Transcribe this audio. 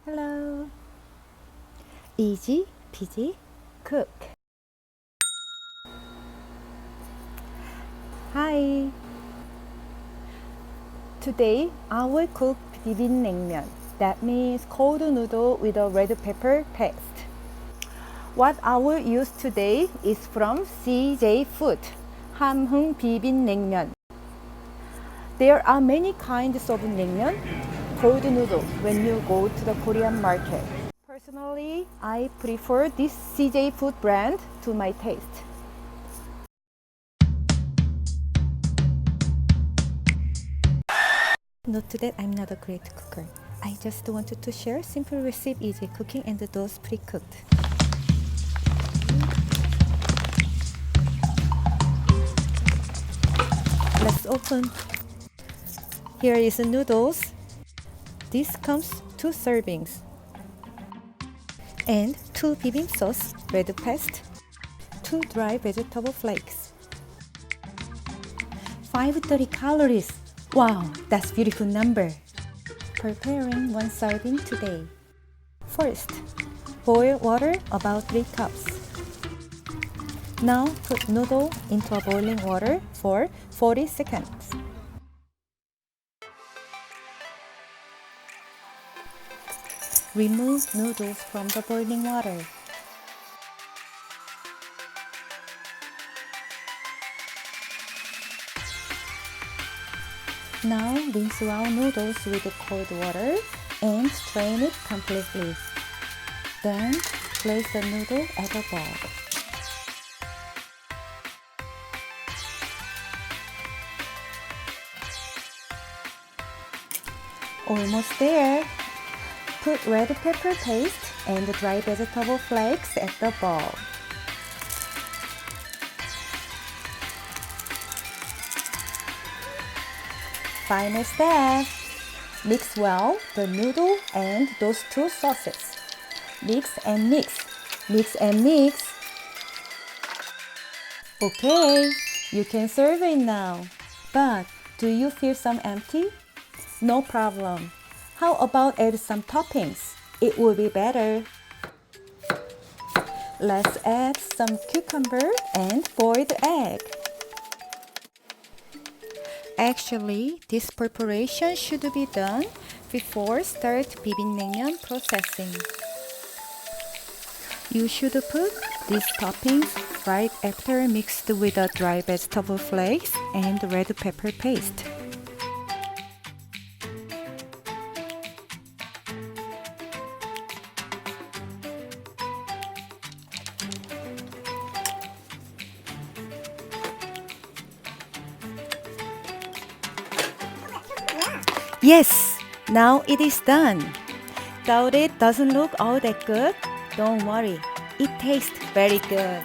Hello. EZPZ cook. Hi. Today I will cook Bibim NaengMyeon. That means cold noodle with a red pepper paste. What I will use today is from CJ Food, 함흥비빔 냉면. There are many kinds of naengmyeon, cold noodles, when you go to the Korean market. Personally, I prefer this CJ Food brand to my taste. Note that I'm not a great cooker. I just wanted to share simple recipe, easy cooking, and those pre-cooked. Let's open. Here is noodles. This comes 2 servings. And 2 bibim sauce, red paste, 2 dry vegetable flakes. 530 calories. Wow, that's beautiful number. Preparing 1 serving today. First, boil water about 3 cups. Now put noodle into a boiling water for 40 seconds. Remove noodles from the boiling water. Now rinse raw noodles with cold water and strain it completely. Then place the noodle at a bowl. Almost there. Put red pepper paste and dry vegetable flakes at the bowl. Final step. Mix well the noodle and those 2 sauces. Mix and mix. Mix and mix. Okay, you can serve it now. But do you feel some empty? No problem. How about add some toppings? It will be better. Let's add some cucumber and boiled egg. Actually, this preparation should be done before start Bibim NaengMyeon processing. You should put these toppings right after mixed with the dry vegetable flakes and red pepper paste. Yes, now it is done. Doubt it doesn't look all that good? Don't worry, it tastes very good.